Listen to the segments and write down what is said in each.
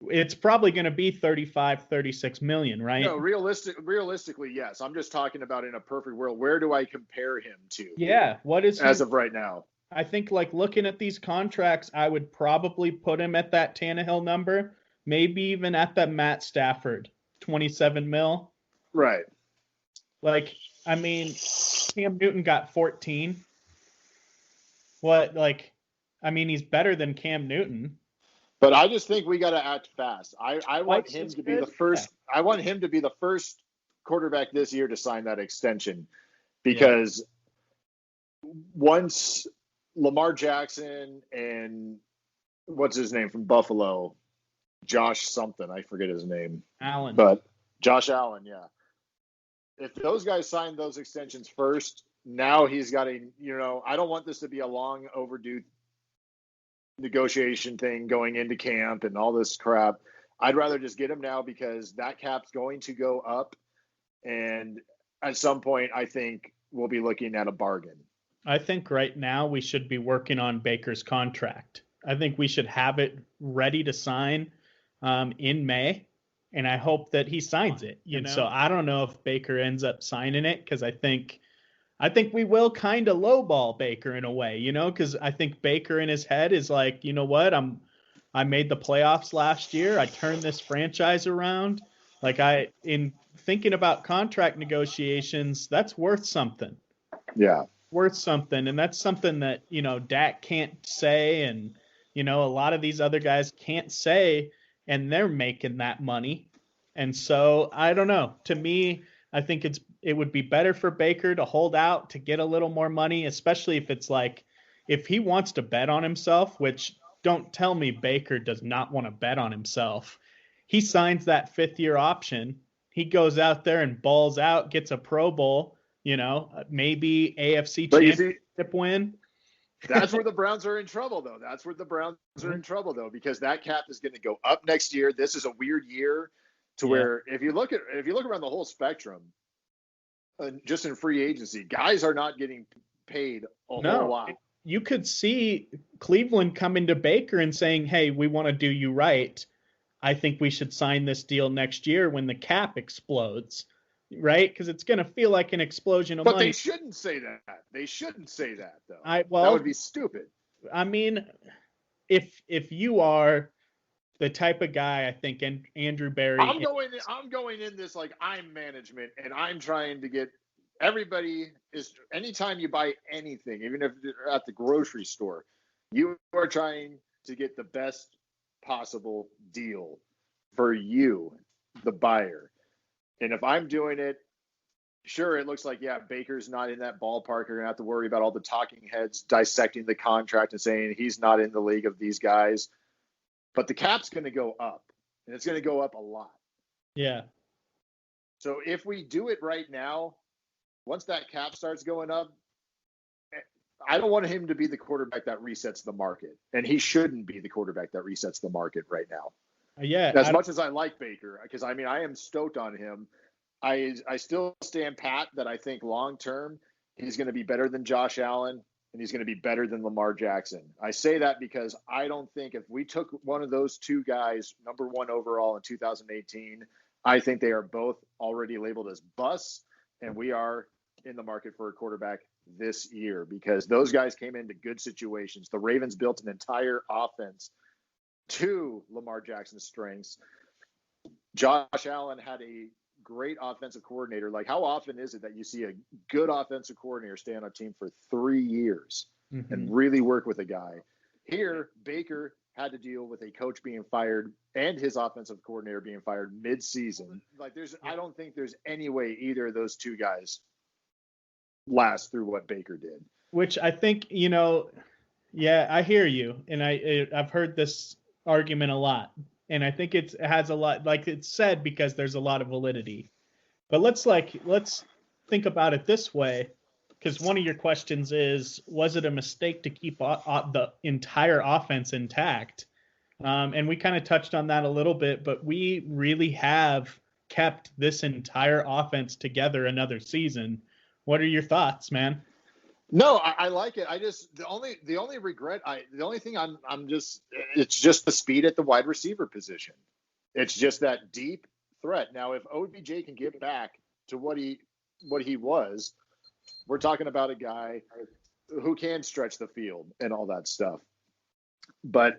It's probably going to be 35, 36 million, right? No, realistically, yes. I'm just talking about in a perfect world. Where do I compare him to? Yeah. What is as of right now? I think like looking at these contracts, I would probably put him at that Tannehill number, maybe even at that Matt Stafford, 27 mil. Right. Like, I mean, Cam Newton got 14. What, like, I mean, he's better than Cam Newton. But I just think we got to act fast. I want him to be the first. Yeah. I want him to be the first quarterback this year to sign that extension, because once Lamar Jackson and what's his name from Buffalo, Josh something, I forget his name. Allen. But Josh Allen, yeah. If those guys sign those extensions first, now he's got I don't want this to be a long overdue negotiation thing going into camp and all this crap. I'd rather just get him now, because that cap's going to go up. And at some point, I think we'll be looking at a bargain. I think right now we should be working on Baker's contract. I think we should have it ready to sign in May, and I hope that he signs it. So I don't know if Baker ends up signing it, because I think we will kind of lowball Baker in a way, because I think Baker in his head is like, you know what, I made the playoffs last year. I turned this franchise around. Like, in thinking about contract negotiations, that's worth something. Yeah. Worth something. And that's something that, Dak can't say. And, a lot of these other guys can't say, and they're making that money. And so I don't know. To me, I think it would be better for Baker to hold out to get a little more money, especially if it's like, if he wants to bet on himself, which don't tell me Baker does not want to bet on himself. He signs that 5th-year option. He goes out there and balls out, gets a Pro Bowl, maybe AFC championship win. That's where the Browns are in trouble, though. Because that cap is going to go up next year. This is a weird year where if you look around the whole spectrum, just in free agency, guys are not getting paid a whole lot. You could see Cleveland coming to Baker and saying, hey, we want to do you right. I think we should sign this deal next year when the cap explodes, right? Because it's going to feel like an explosion of money. But they shouldn't say that. They shouldn't say that, though. That would be stupid. I mean, if you are the type of guy, I think, and Andrew Berry. I'm going in this like I'm management, and I'm trying to get everybody is. Anytime you buy anything, even if you're at the grocery store, you are trying to get the best possible deal for you, the buyer. And if I'm doing it, sure, it looks like, Baker's not in that ballpark. You're going to have to worry about all the talking heads dissecting the contract and saying he's not in the league of these guys. But the cap's going to go up, and it's going to go up a lot. Yeah. So if we do it right now, once that cap starts going up, I don't want him to be the quarterback that resets the market. And he shouldn't be the quarterback that resets the market right now. Yeah. As much as I like Baker, because, I am stoked on him. I still stand pat that I think long-term he's going to be better than Josh Allen, and he's going to be better than Lamar Jackson. I say that because I don't think if we took one of those two guys, number 1 overall in 2018, I think they are both already labeled as busts, and we are in the market for a quarterback this year because those guys came into good situations. The Ravens built an entire offense to Lamar Jackson's strengths. Josh Allen had a great offensive coordinator. Like, how often is it that you see a good offensive coordinator stay on a team for 3 years and really work with a guy? Here, Baker had to deal with a coach being fired and his offensive coordinator being fired mid-season. Like, I don't think there's any way either of those two guys last through what Baker did. Which I think, I hear you. And I've heard this argument a lot. And I think it has a lot, like it's said, because there's a lot of validity. But let's think about it this way, because one of your questions is, was it a mistake to keep the entire offense intact? And we kind of touched on that a little bit, but we really have kept this entire offense together another season. What are your thoughts, man? No, I like it. I just the only regret the only thing I'm just it's just the speed at the wide receiver position. It's just that deep threat. Now, if OBJ can get back to what he was, we're talking about a guy who can stretch the field and all that stuff. But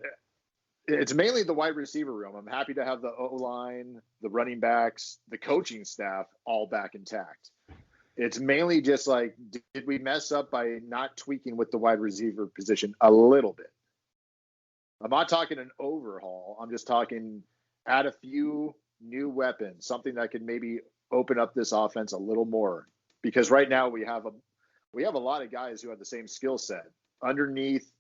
it's mainly the wide receiver room. I'm happy to have the O-line, the running backs, the coaching staff all back intact. It's mainly just like, did we mess up by not tweaking with the wide receiver position a little bit? I'm not talking an overhaul. I'm just talking add a few new weapons, something that could maybe open up this offense a little more. Because right now we have a lot of guys who have the same skill set underneath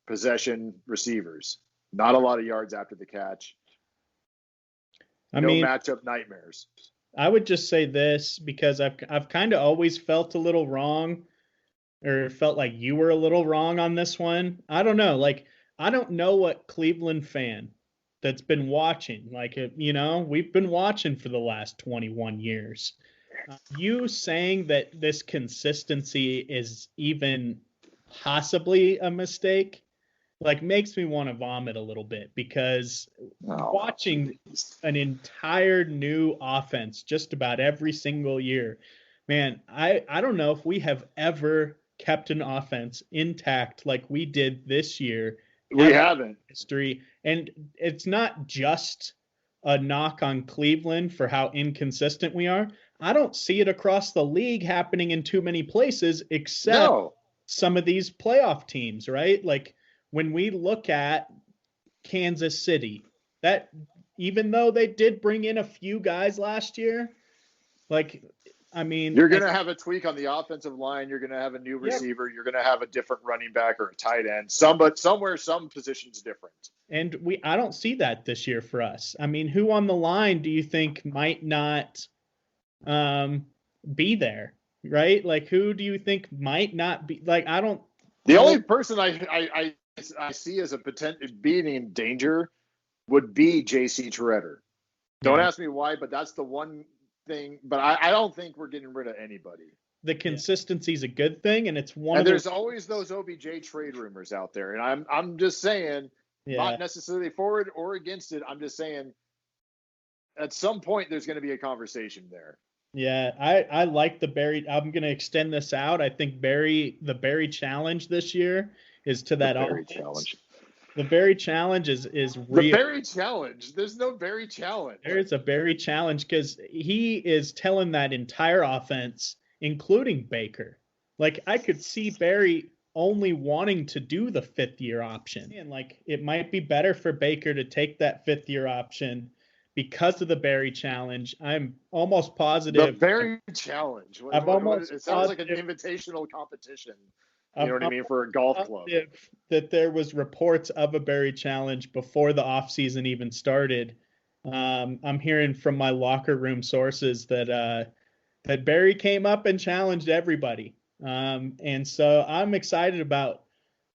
possession receivers. Not a lot of yards after the catch. No matchup nightmares. I would just say this because I've kind of always felt a little wrong, or felt like you were a little wrong on this one. I don't know. Like, I don't know what Cleveland fan that's been watching, like, we've been watching for the last 21 years. You saying that this consistency is even possibly a mistake, like, makes me want to vomit a little bit, because watching an entire new offense just about every single year, man, I don't know if we have ever kept an offense intact like we did this year. We haven't. History. And it's not just a knock on Cleveland for how inconsistent we are. I don't see it across the league happening in too many places except some of these playoff teams, right? Like, when we look at Kansas City, that even though they did bring in a few guys last year, like, I mean, you're going to have a tweak on the offensive line. You're going to have a new receiver. You're going to have a different running back or a tight end. Somewhere, some positions different. And I don't see that this year for us. I mean, who on the line do you think might not be there, right? Like, who do you think might not be? Like, I don't. The only person I see as a potential being in danger would be J.C. Tretter. Don't ask me why, but that's the one thing. But I don't think we're getting rid of anybody. The consistency is a good thing, and it's one. And there's always those OBJ trade rumors out there, and I'm just saying, not necessarily for it or against it. I'm just saying, at some point there's going to be a conversation there. Yeah, I like the Barry. I'm going to extend this out. I think the Barry challenge this year is to that offense. Challenge. The Barry challenge is real. The Barry challenge. There's no Barry challenge. There's a Barry challenge because he is telling that entire offense, including Baker. Like, I could see Barry only wanting to do the 5th-year option. And, like, it might be better for Baker to take that 5th-year option because of the Barry challenge. I'm almost positive. The Barry challenge. It sounds like an invitational competition. You know what I mean? For a golf club. That there was reports of a Barry challenge before the offseason even started. I'm hearing from my locker room sources that Barry came up and challenged everybody. And so I'm excited about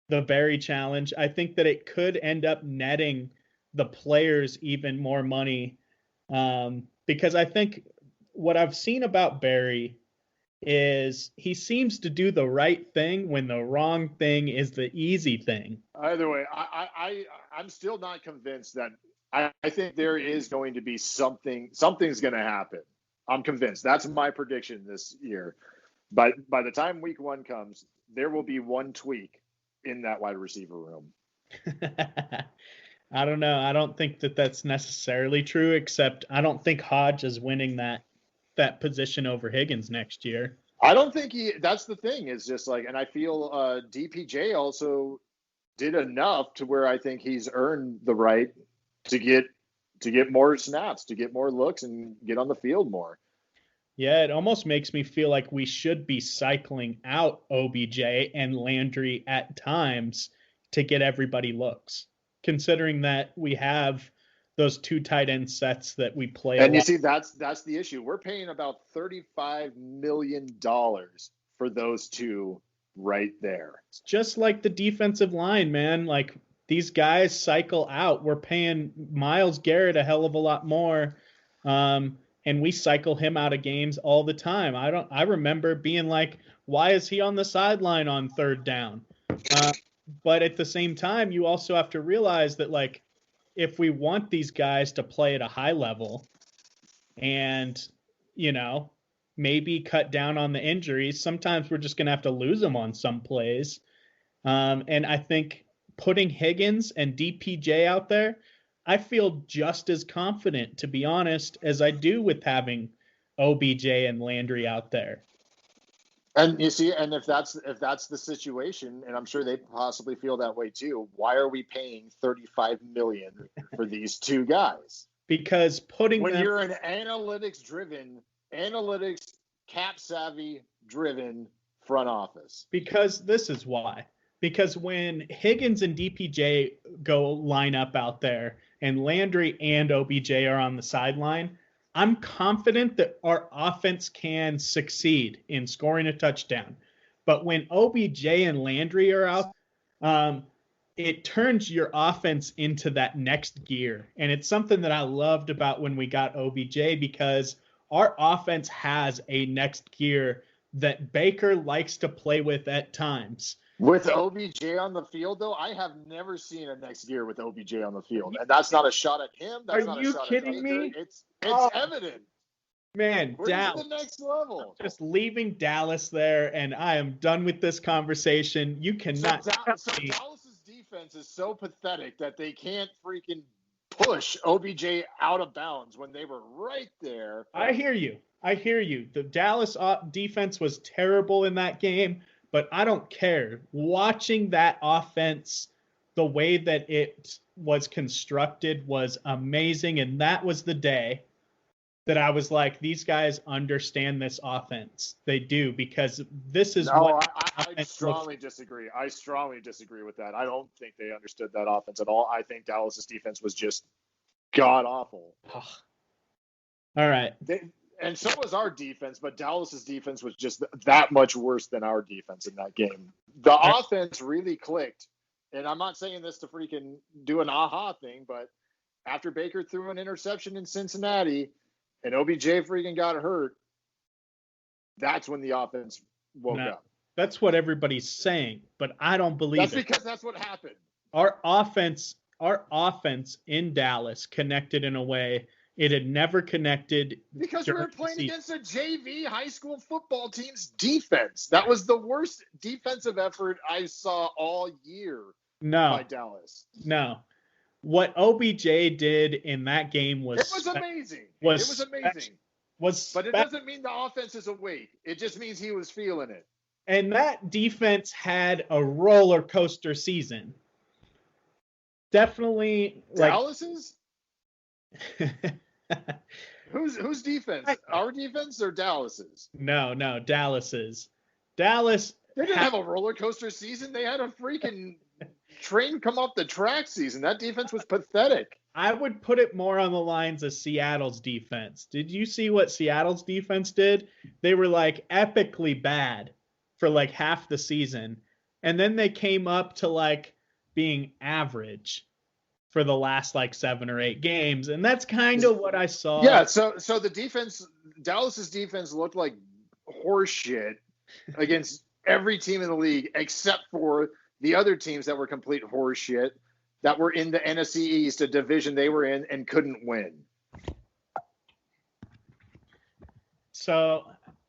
the Barry challenge. I think that it could end up netting the players even more money, because I think what I've seen about Barry is he seems to do the right thing when the wrong thing is the easy thing. Either way, I'm still not convinced that I think there is going to be something's going to happen. I'm convinced. That's my prediction this year. But by the time week 1 comes, there will be one tweak in that wide receiver room. I don't know. I don't think that that's necessarily true, except I don't think Hodge is winning that position over Higgins next year. I don't think that's the thing, is just like, and I feel DPJ also did enough to where I think he's earned the right to get more snaps, to get more looks and get on the field more. Yeah, it almost makes me feel like we should be cycling out OBJ and Landry at times to get everybody looks, considering that we have those 2 tight end sets that we play. And you see, that's the issue. We're paying about $35 million for those 2 right there. It's just like the defensive line, man. Like, these guys cycle out. We're paying Myles Garrett a hell of a lot more. and we cycle him out of games all the time. I remember being like, why is he on the sideline on third down? But at the same time, you also have to realize that, like, if we want these guys to play at a high level and, maybe cut down on the injuries, sometimes we're just going to have to lose them on some plays. And I think putting Higgins and DPJ out there, I feel just as confident, to be honest, as I do with having OBJ and Landry out there. And you see, and if that's the situation, and I'm sure they possibly feel that way too, why are we paying $35 million for these two guys? Because when you're an analytics cap savvy driven front office. Because this is why. Because when Higgins and DPJ go line up out there and Landry and OBJ are on the sideline, I'm confident that our offense can succeed in scoring a touchdown. But when OBJ and Landry are out, it turns your offense into that next gear. And it's something that I loved about when we got OBJ, because our offense has a next gear that Baker likes to play with at times. With OBJ on the field, though, I have never seen a next gear with OBJ on the field. And that's not a shot at him. That's not a shot at Baker. Are you kidding me? It's evident. Man, we're Dallas. To the next level. Just leaving Dallas there, and I am done with this conversation. You cannot. So Dallas's defense is so pathetic that they can't freaking push OBJ out of bounds when they were right there. I hear you. The Dallas defense was terrible in that game, but I don't care. Watching that offense, the way that it was constructed was amazing, and that was the day that I was like, these guys understand this offense. They do, because this is I strongly disagree. I strongly disagree with that. I don't think they understood that offense at all. I think Dallas's defense was just god awful. All right. And so was our defense, but Dallas's defense was just that much worse than our defense in that game. The offense really clicked. And I'm not saying this to freaking do an aha thing, but after Baker threw an interception in Cincinnati and OBJ freaking got hurt, that's when the offense woke up. That's what everybody's saying, but I don't believe That's because that's what happened. Our offense in Dallas connected in a way it had never connected. Because we were playing against a JV high school football team's defense. That was the worst defensive effort I saw all year by Dallas. No. What OBJ did in that game was... It was amazing. But it doesn't mean the offense is awake. It just means he was feeling it. And that defense had a roller coaster season. Definitely... Dallas's? Whose defense? Our defense or Dallas's? No, Dallas's. Dallas. They didn't have a roller coaster season. They had a freaking train come off the track season. That defense was pathetic. I would put it more on the lines of Seattle's defense. Did you see what Seattle's defense did? They were like epically bad for like half the season. And then they came up to like being average for the last like 7 or 8 games. And that's kind of what I saw. Yeah. So the defense, Dallas's defense looked like horse shit against every team in the league, except for the other teams that were complete horse shit that were in the NFC East, a division they were in and couldn't win.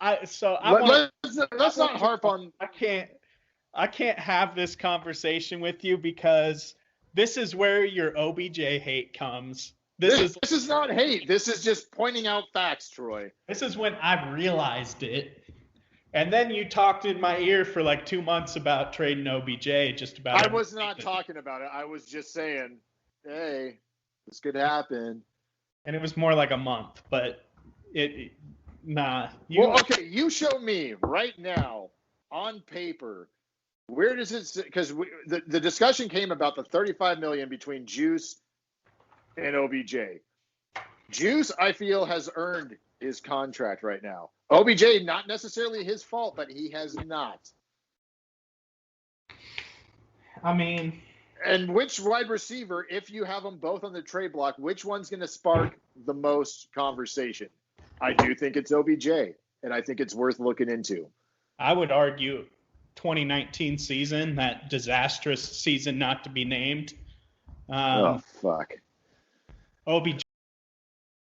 Let's not harp on. I can't have this conversation with you because this is where your OBJ hate comes. This is not hate. This is just pointing out facts, Troy. This is when I realized it. And then you talked in my ear for like 2 months about trading OBJ, just about. I was not talking about it. I was just saying, hey, this could happen. And it was more like a month, but nah. Okay, you show me right now on paper. Where does it? Because the discussion came about the $35 million between Juice and OBJ. Juice, I feel, has earned his contract right now. OBJ, not necessarily his fault, but he has not. I mean, and which wide receiver, if you have them both on the trade block, which one's going to spark the most conversation? I do think it's OBJ, and I think it's worth looking into. I would argue 2019 season, that disastrous season not to be named. Oh, fuck. OBJ